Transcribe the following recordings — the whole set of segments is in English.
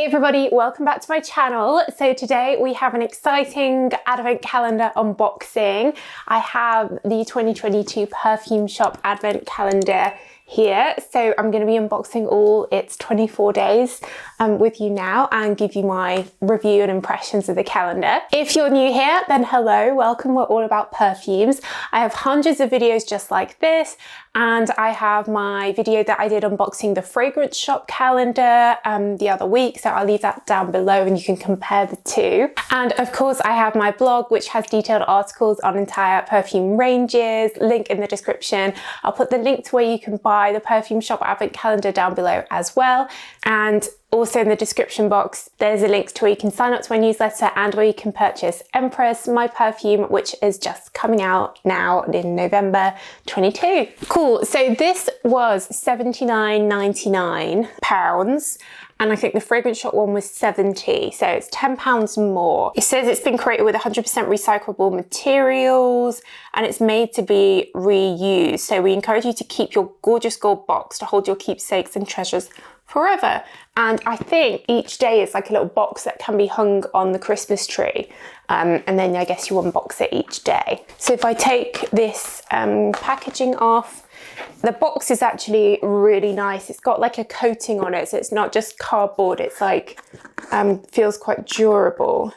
Hey everybody, welcome back to my channel. So today we have an exciting advent calendar unboxing. I have the 2022 Perfume Shop advent calendar here. So I'm going to be unboxing all its 24 days with you now and give you my review and impressions of the calendar. If you're new here, then hello, welcome. We're all about perfumes. I have hundreds of videos just like this, and I have my video that I did unboxing the fragrance shop calendar the other week, so I'll leave that down below and you can compare the two. And of course I have my blog which has detailed articles on entire perfume ranges, link in the description. I'll put the link to where you can buy the Perfume Shop advent calendar down below as well. And also in the description box, there's a link to where you can sign up to my newsletter and where you can purchase Empress, my perfume, which is just coming out now in November 22. Cool, so this was £79.99, and I think the fragrance shop one was 70, so it's £10 more. It says it's been created with 100% recyclable materials and it's made to be reused. So we encourage you to keep your gorgeous gold box to hold your keepsakes and treasures forever. And I think each day is like a little box that can be hung on the Christmas tree. And then I guess you unbox it each day. So if I take this packaging off, the box is actually really nice. It's got like a coating on it, so it's not just cardboard. It's like, feels quite durable.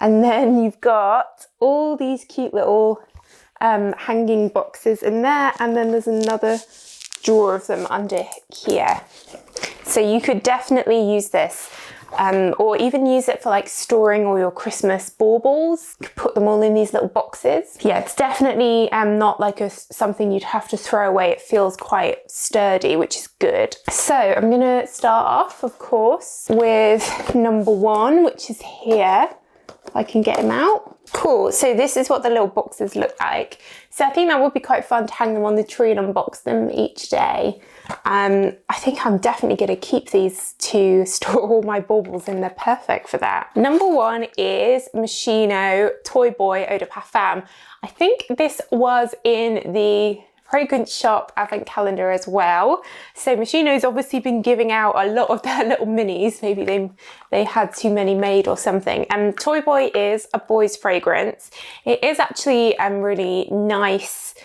And then you've got all these cute little hanging boxes in there. And then there's another drawer of them under here. So you could definitely use this or even use it for like storing all your Christmas baubles. You could put them all in these little boxes. Yeah, it's definitely not like something you'd have to throw away. It feels quite sturdy, which is good. So I'm gonna start off, of course, with number one, which is here. If I can get him out. Cool, so this is what the little boxes look like. So I think that would be quite fun to hang them on the tree and unbox them each day. I think I'm definitely going to keep these to store all my baubles in. They're perfect for that. Number one is Moschino Toy Boy Eau de Parfum. I think this was in the fragrance shop advent calendar as well. So Moschino's obviously been giving out a lot of their little minis. Maybe they had too many made or something. And Toy Boy is a boy's fragrance. It is actually really nice.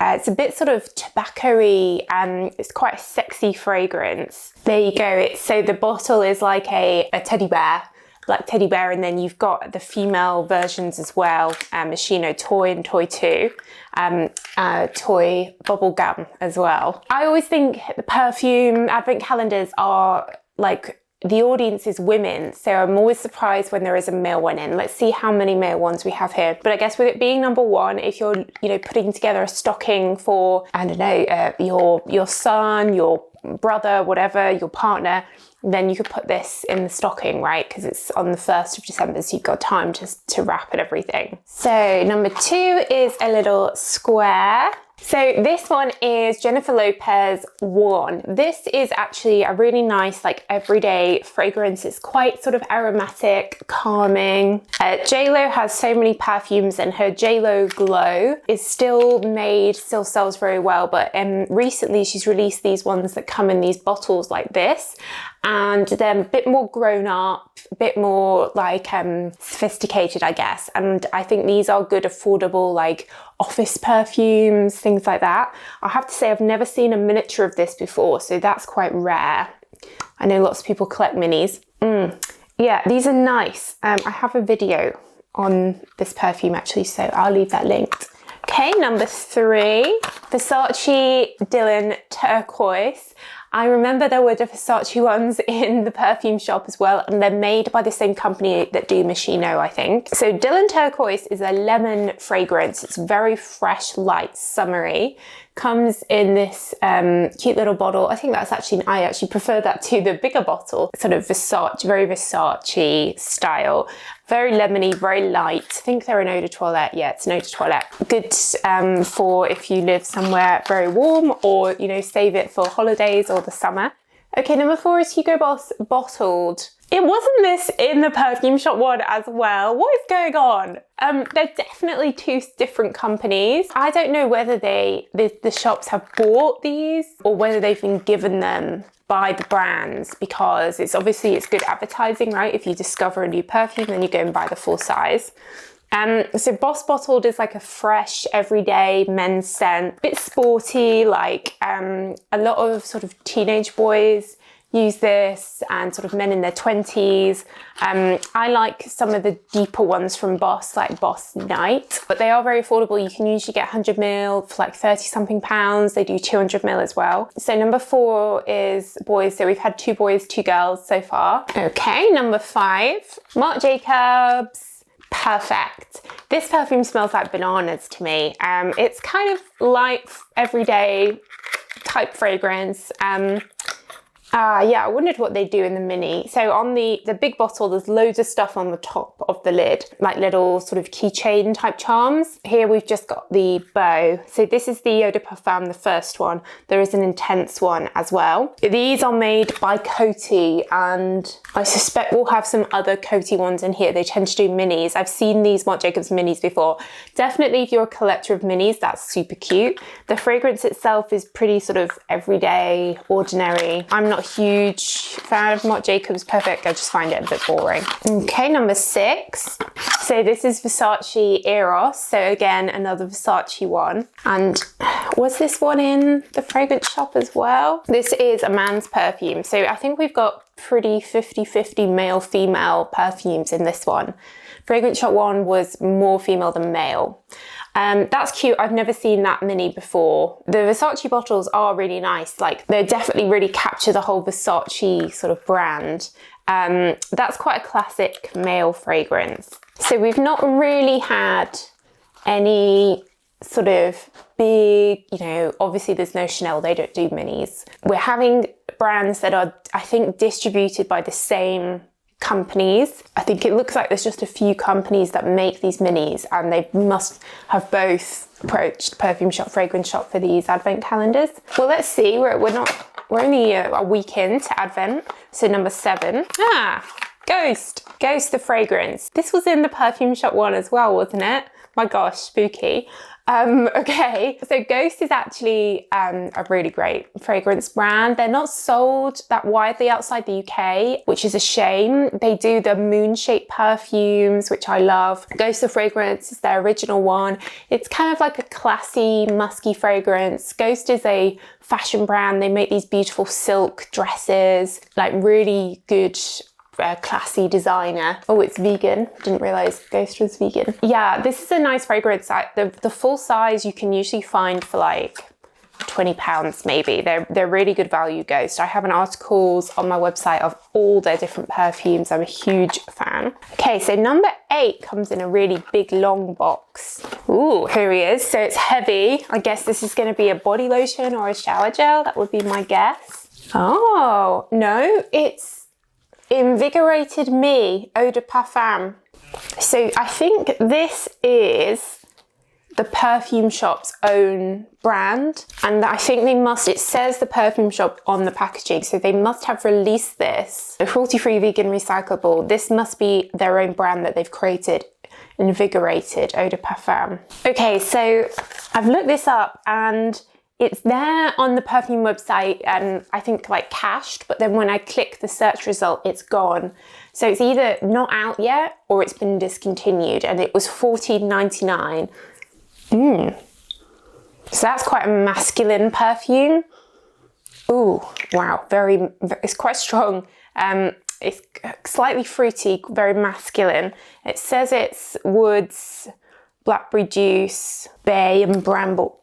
It's a bit sort of tobacco-y and it's quite a sexy fragrance. There you go. So the bottle is like a teddy bear, black teddy bear, and then you've got the female versions as well, Moschino Toy and Toy 2, Toy Bubblegum as well. I always think the perfume advent calendars are like, the audience is women, so I'm always surprised when there is a male one in. Let's see how many male ones we have here. But I guess with it being number one, if you're, putting together a stocking for, I don't know, your son, your brother, whatever, your partner, then you could put this in the stocking, right? Because it's on the 1st of December, so you've got time to wrap and everything. So number two is a little square. So this one is Jennifer Lopez One. This is actually a really nice, like, everyday fragrance. It's quite sort of aromatic, calming. JLo has so many perfumes, and her JLo Glow is still sells very well, but recently she's released these ones that come in these bottles like this, and they're a bit more grown up, a bit more like sophisticated, I guess. And I think these are good, affordable, like office perfumes, things like that. I have to say I've never seen a miniature of this before, so that's quite rare. I know lots of people collect minis. Yeah, these are nice. I have a video on this perfume actually, so I'll leave that linked. Okay, number three, Versace Dylan Turquoise. I remember there were the Versace ones in the perfume shop as well, and they're made by the same company that do Moschino, I think. So Dylan Turquoise is a lemon fragrance. It's very fresh, light, summery. Comes in this cute little bottle. I think I actually prefer that to the bigger bottle. Sort of Versace, very Versace style. Very lemony, very light. I think they're an eau de toilette. Yeah, it's an eau de toilette. Good for if you live somewhere very warm, or, save it for holidays or the summer. Okay, number 4 is Hugo Boss Bottled. It wasn't this in the Perfume Shop one as well. What is going on? They're definitely 2 different companies. I don't know whether the shops have bought these or whether they've been given them by the brands, because it's good advertising, right? If you discover a new perfume, then you go and buy the full size. So Boss Bottled is like a fresh, everyday men's scent, a bit sporty, like a lot of sort of teenage boys use this, and sort of men in their 20s. I like some of the deeper ones from Boss, like Boss Night, but they are very affordable. You can usually get 100ml for like 30 something pounds. They do 200ml as well. So number 4 is boys. So we've had 2 boys, 2 girls so far. Okay, number 5, Marc Jacobs Perfect. This perfume smells like bananas to me. It's kind of light, everyday type fragrance. Yeah, I wondered what they do in the mini. So on the big bottle, there's loads of stuff on the top of the lid, like little sort of keychain type charms. Here we've just got the bow. So this is the Eau de Parfum, the first one. There is an intense one as well. These are made by Coty, and I suspect we'll have some other Coty ones in here. They tend to do minis. I've seen these Marc Jacobs minis before. Definitely if you're a collector of minis, that's super cute. The fragrance itself is pretty sort of everyday, ordinary. I'm not a huge fan of Marc Jacobs Perfect. I just find it a bit boring. Okay, number 6. So this is Versace Eros. So again, another Versace one. And was this one in the fragrance shop as well? This is a man's perfume. So I think we've got pretty 50-50 male-female perfumes in this one. Fragrance shop one was more female than male. That's cute. I've never seen that many before. The Versace bottles are really nice. Like, they definitely really capture the whole Versace sort of brand. That's quite a classic male fragrance. So we've not really had any sort of big, obviously there's no Chanel, they don't do minis. We're having brands that are, I think, distributed by the same companies. I think it looks like there's just a few companies that make these minis, and they must have both approached Perfume Shop, Fragrance Shop for these advent calendars. Well, let's see. We're only a week into Advent. So number 7. Ghost the fragrance. This was in the Perfume Shop one as well, wasn't it? My gosh, spooky. Okay, so Ghost is actually a really great fragrance brand. They're not sold that widely outside the UK, which is a shame. They do the moon-shaped perfumes, which I love. Ghost the fragrance is their original one. It's kind of like a classy, musky fragrance. Ghost is a fashion brand. They make these beautiful silk dresses, like really good classy designer. Oh, it's vegan. Didn't realize Ghost was vegan. Yeah, this is a nice fragrance. The full size you can usually find for like £20 maybe. They're really good value, Ghost. I have an articles on my website of all their different perfumes. I'm a huge fan. Okay, so number 8 comes in a really big long box. Ooh, here he is. So it's heavy. I guess this is going to be a body lotion or a shower gel. That would be my guess. Oh, no, it's Invigorated Me Eau de Parfum. So I think this is the Perfume Shop's own brand, and I think it says the Perfume Shop on the packaging, so they must have released this. Cruelty-free, vegan, recyclable. This must be their own brand that they've created. Invigorated Eau de Parfum. Okay, so I've looked this up and it's there on the perfume website, and I think like cached, but then when I click the search result, it's gone. So it's either not out yet or it's been discontinued, and it was $14.99. So that's quite a masculine perfume. Ooh, wow, it's quite strong. It's slightly fruity, very masculine. It says it's woods, blackberry juice, bay and bramble.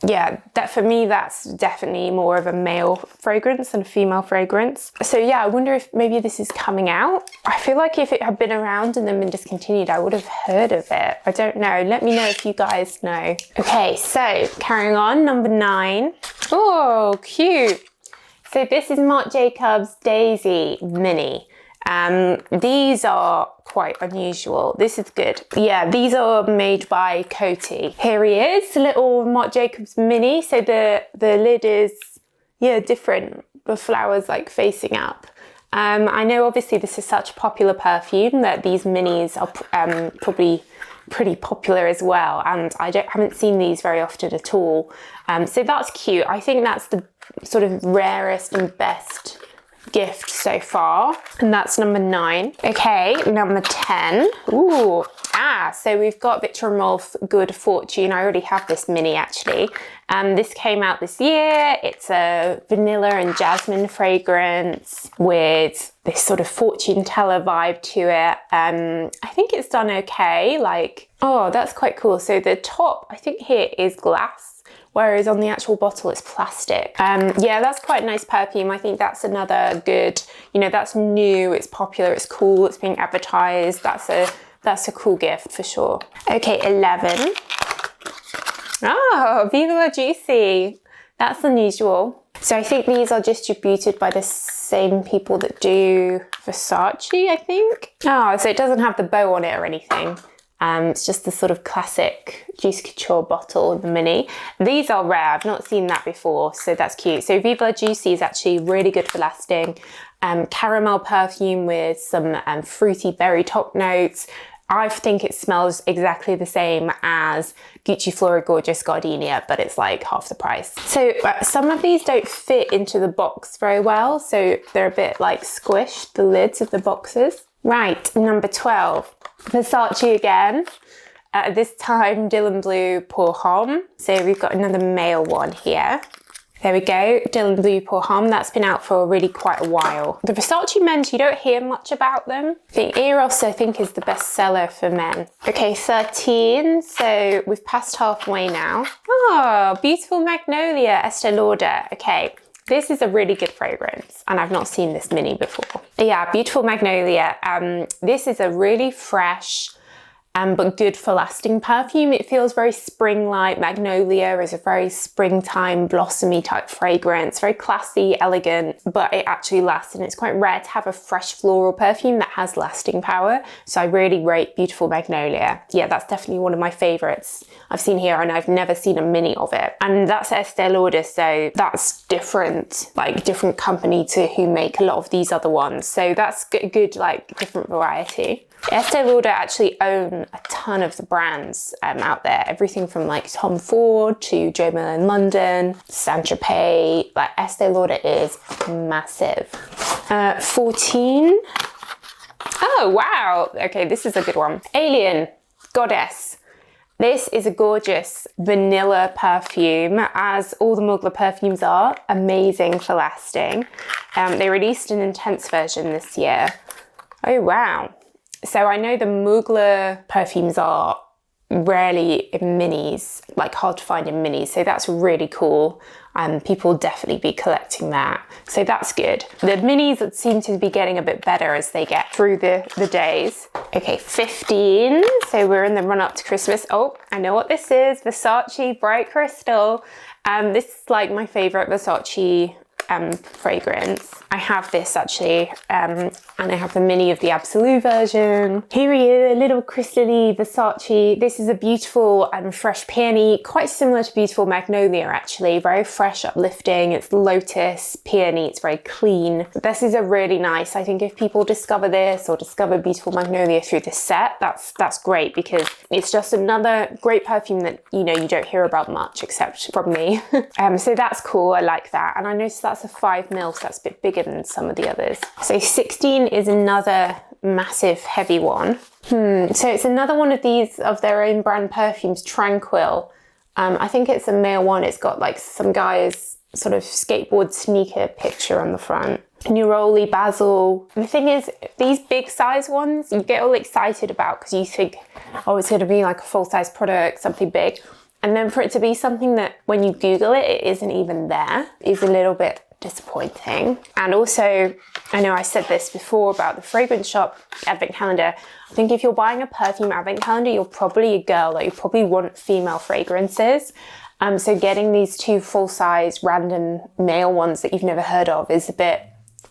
Yeah, for me, that's definitely more of a male fragrance than a female fragrance. So yeah, I wonder if maybe this is coming out. I feel like if it had been around and then been discontinued, I would have heard of it. I don't know. Let me know if you guys know. Okay, so carrying on, number 9. Oh, cute. So this is Marc Jacobs Daisy Mini. These are quite unusual. This is good. Yeah, these are made by Coty. Here he is, little Marc Jacobs Mini. So the lid is, different. the flowers like facing up. I know obviously this is such a popular perfume that these minis are probably pretty popular as well, and I haven't seen these very often at all. So that's cute. I think that's the sort of rarest and best gift so far, and that's number 9. Okay, number 10. Ooh, so we've got Victor & Rolf Good Fortune. I already have this mini actually. This came out this year. It's a vanilla and jasmine fragrance with this sort of fortune teller vibe to it. I think it's done okay. Like, oh, that's quite cool. So the top, I think here is glass, whereas on the actual bottle it's plastic. Yeah, that's quite a nice perfume. I think that's another good, you know, that's new, it's popular, it's cool, it's being advertised. That's a cool gift for sure. Okay, 11. Oh, Viva La Juicy. That's unusual. So I think these are distributed by the same people that do Versace, I think. Oh, so it doesn't have the bow on it or anything. It's just the sort of classic Juicy Couture bottle in the mini. These are rare, I've not seen that before, so that's cute. So Viva La Juicy is actually really good for lasting. Caramel perfume with some fruity berry top notes. I think it smells exactly the same as Gucci Flora Gorgeous Gardenia, but it's like half the price. So some of these don't fit into the box very well, so they're a bit like squished, the lids of the boxes. Right, number 12, Versace again. This time Dylan Blue Pour Homme. So we've got another male one here. There we go, Dylan Blue Pour Homme. That's been out for really quite a while. The Versace men's, you don't hear much about them. I think Eros, I think, is the best seller for men. Okay, 13, so we've passed halfway now. Oh, Beautiful Magnolia, Estee Lauder. Okay, this is a really good fragrance, and I've not seen this mini before. Yeah, Beautiful Magnolia. This is a really fresh, but good for lasting perfume. It feels very spring-like. Magnolia is a very springtime, blossomy type fragrance, very classy, elegant, but it actually lasts, and it's quite rare to have a fresh floral perfume that has lasting power. So I really rate Beautiful Magnolia. Yeah, that's definitely one of my favorites I've seen here, and I've never seen a mini of it. And that's Estee Lauder, so that's different, like different company to who make a lot of these other ones. So that's good, like different variety. Estee Lauder actually own a ton of the brands out there. Everything from like Tom Ford to Jo Malone London, Saint-Tropez. Like Estee Lauder is massive. 14. Oh, wow. Okay, this is a good one. Alien Goddess. This is a gorgeous vanilla perfume, as all the Mugler perfumes are. Amazing for lasting. They released an intense version this year. Oh, wow. So I know the Mugler perfumes are rarely in minis, like hard to find in minis. So that's really cool. People will definitely be collecting that. So that's good. The minis seem to be getting a bit better as they get through the days. Okay, 15. So we're in the run up to Christmas. Oh, I know what this is. Versace Bright Crystal. This is like my favorite Versace fragrance. I have this actually, and I have the mini of the Absolute version. Here we are, little crystally Versace. This is a beautiful and fresh peony, quite similar to Beautiful Magnolia actually. Very fresh, uplifting. It's lotus peony. It's very clean. This is a really nice. I think if people discover this or discover Beautiful Magnolia through this set, that's great, because it's just another great perfume that you don't hear about much except from me. So that's cool. I like that, and I noticed that's a 5 ml, so that's a bit bigger than some of the others. So 16 is another massive heavy one. So it's another one of these of their own brand perfumes, Tranquil. I think it's a male one. It's got like some guy's sort of skateboard sneaker picture on the front. Neroli Basil. The thing is, these big size ones you get all excited about because you think, oh, it's going to be like a full size product, something big. And then for it to be something that when you Google it, it isn't even there, is a little bit disappointing. And also, I know I said this before about the fragrance shop advent calendar. I think if you're buying a perfume advent calendar, you're probably a girl, like you probably want female fragrances. So getting these two full-size random male ones that you've never heard of is a bit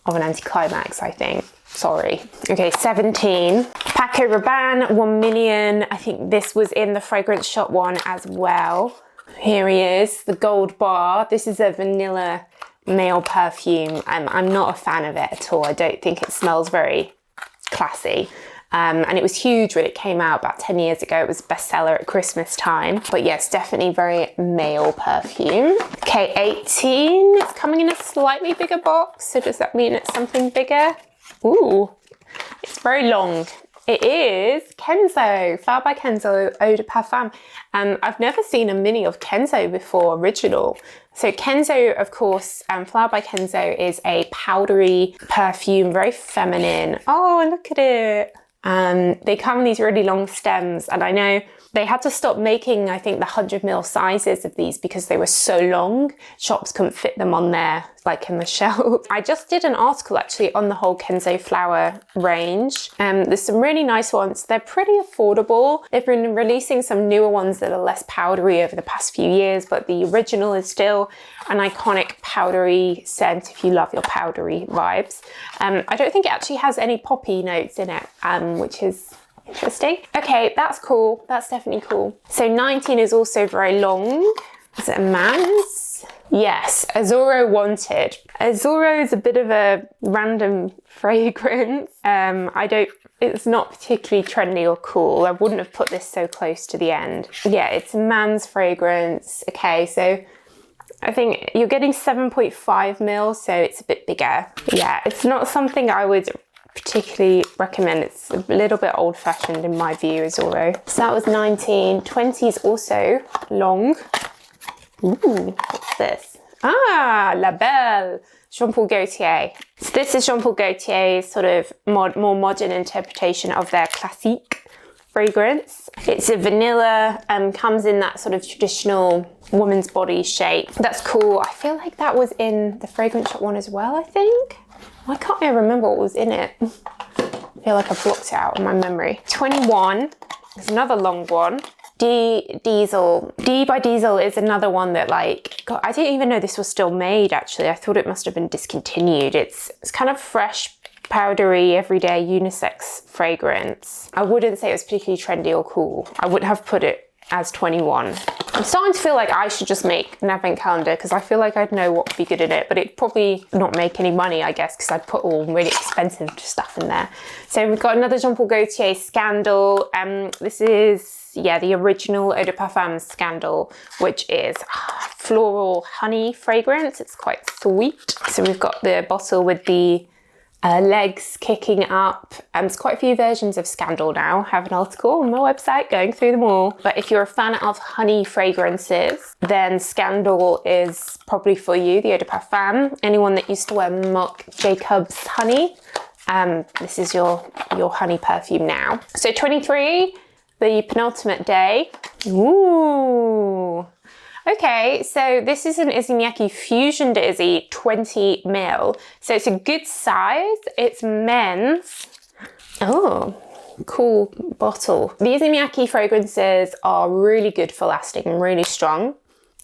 of an anticlimax, I think. Sorry. Okay, 17. Paco Rabanne, 1 million. I think this was in the fragrance shop one as well. Here he is, the gold bar. This is a vanilla male perfume. I'm not a fan of it at all. I don't think it smells very classy. And it was huge when it came out about 10 years ago. It was a bestseller at Christmas time. But yes, definitely very male perfume. Okay, 18. It's coming in a slightly bigger box. So does that mean it's something bigger? Ooh, it's very long. It is Kenzo, Flower by Kenzo Eau de Parfum. I've never seen a mini of Kenzo before, original. So Kenzo, of course, Flower by Kenzo is a powdery perfume, very feminine. Oh, look at it. They come in these really long stems, and I know they had to stop making, I think, the 100ml sizes of these because they were so long. Shops couldn't fit them on there, like in the shelf. I just did an article actually on the whole Kenzo flower range. There's some really nice ones. They're pretty affordable. They've been releasing some newer ones that are less powdery over the past few years, but the original is still an iconic powdery scent if you love your powdery vibes. I don't think it actually has any poppy notes in it, which is interesting. Okay, that's cool. That's definitely cool. So 19 is also very long. Is it a man's? Yes, Azzurro Wanted. Azzurro is a bit of a random fragrance. It's not particularly trendy or cool. I wouldn't have put this so close to the end. Yeah, it's a man's fragrance. Okay, so I think you're getting 7.5 mil, so it's a bit bigger. Yeah, it's not something I would particularly recommend. It's a little bit old-fashioned in my view, Azzurro. So that was 19. 20 is also long. Ooh, what's this? Ah, La Belle, Jean Paul Gaultier. So this is Jean Paul Gaultier's sort of more modern interpretation of their classique fragrance. It's a vanilla, comes in that sort of traditional woman's body shape. That's cool. I feel like that was in the fragrance shop one as well, I think. Why can't I remember what was in it? I feel like I blocked it out in my memory. 21 is another long one. Diesel. D by Diesel is another one that, like, God, I didn't even know this was still made actually. I thought it must have been discontinued. It's kind of fresh, powdery, everyday unisex fragrance. I wouldn't say it was particularly trendy or cool. I would have put it as 21. I'm starting to feel like I should just make an advent calendar because I feel like I'd know what would be good in it, but it'd probably not make any money, I guess, because I'd put all really expensive stuff in there. So we've got another Jean Paul Gaultier Scandal. This is, yeah, the original Eau de Parfum Scandal, which is floral honey fragrance. It's quite sweet. So we've got the bottle with the legs kicking up. There's quite a few versions of Scandal now. I have an article on my website going through them all. But if you're a fan of honey fragrances, then Scandal is probably for you, the Eau de Parfum. Anyone that used to wear Marc Jacobs honey, this is your honey perfume now. So 23, the penultimate day. Ooh. Okay, so this is an Issey Miyake Fusion de Issey 20 ml. So it's a good size. It's men's. Oh, cool bottle. The Issey Miyake fragrances are really good for lasting and really strong.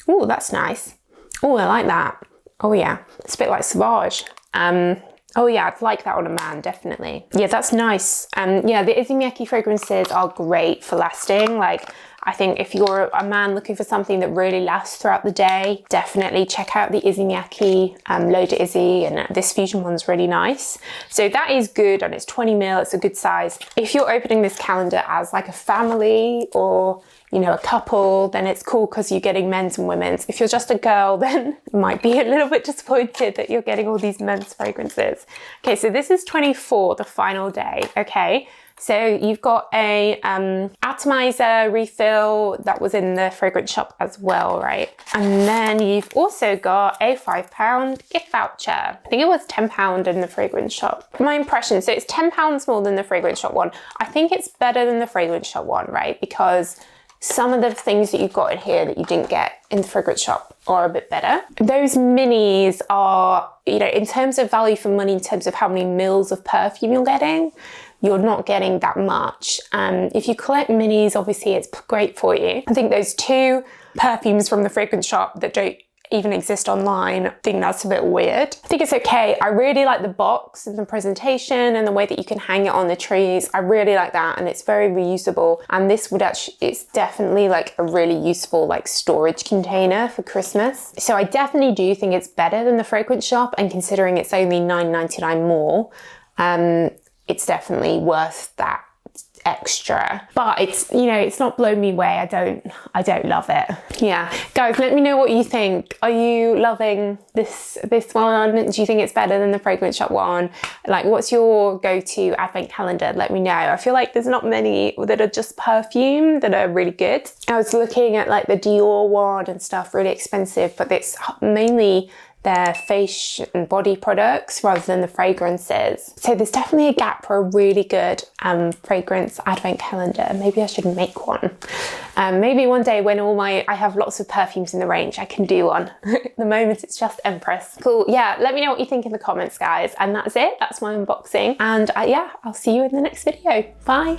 Oh, that's nice. Oh, I like that. Oh yeah, it's a bit like Sauvage. Oh yeah, I'd like that on a man, definitely. Yeah, that's nice. Yeah, the Issey Miyake fragrances are great for lasting. Like, I think if you're a man looking for something that really lasts throughout the day, definitely check out the Issey Miyake L'Eau de Issey, and this Fusion one's really nice. So that is good, and it's 20 ml, it's a good size. If you're opening this calendar as like a family or, you know, a couple, then it's cool because you're getting men's and women's. If you're just a girl, then you might be a little bit disappointed that you're getting all these men's fragrances. Okay, so this is 24, the final day, okay? So you've got a atomizer refill that was in the fragrance shop as well, right? And then you've also got a £5 gift voucher. I think it was £10 in the fragrance shop. My impression, so it's £10 more than the fragrance shop one. I think it's better than the fragrance shop one, right? Because some of the things that you've got in here that you didn't get in the fragrance shop are a bit better. Those minis are, you know, in terms of value for money, in terms of how many mils of perfume you're getting, you're not getting that much. If you collect minis, obviously it's great for you. I think those two perfumes from the fragrance shop that don't even exist online. I think that's a bit weird. I think it's okay. I really like the box and the presentation and the way that you can hang it on the trees. I really like that, and it's very reusable. And this would actually, it's definitely like a really useful like storage container for Christmas. So I definitely do think it's better than the fragrance shop, and considering it's only $9.99 more, it's definitely worth that extra. But it's, you know, it's not blown me away. I don't love it. Yeah, guys, let me know what you think. Are you loving this one? Do you think it's better than the fragrance shop one? Like, what's your go-to advent calendar? Let me know. I feel like there's not many that are just perfume that are really good. I was looking at like the Dior one and stuff, really expensive, but it's mainly their face and body products rather than the fragrances. So there's definitely a gap for a really good fragrance advent calendar. Maybe I should make one. Maybe one day when I have lots of perfumes in the range, I can do one. At the moment, it's just Empress. Cool, yeah, let me know what you think in the comments, guys. And that's it, that's my unboxing. And yeah, I'll see you in the next video. Bye.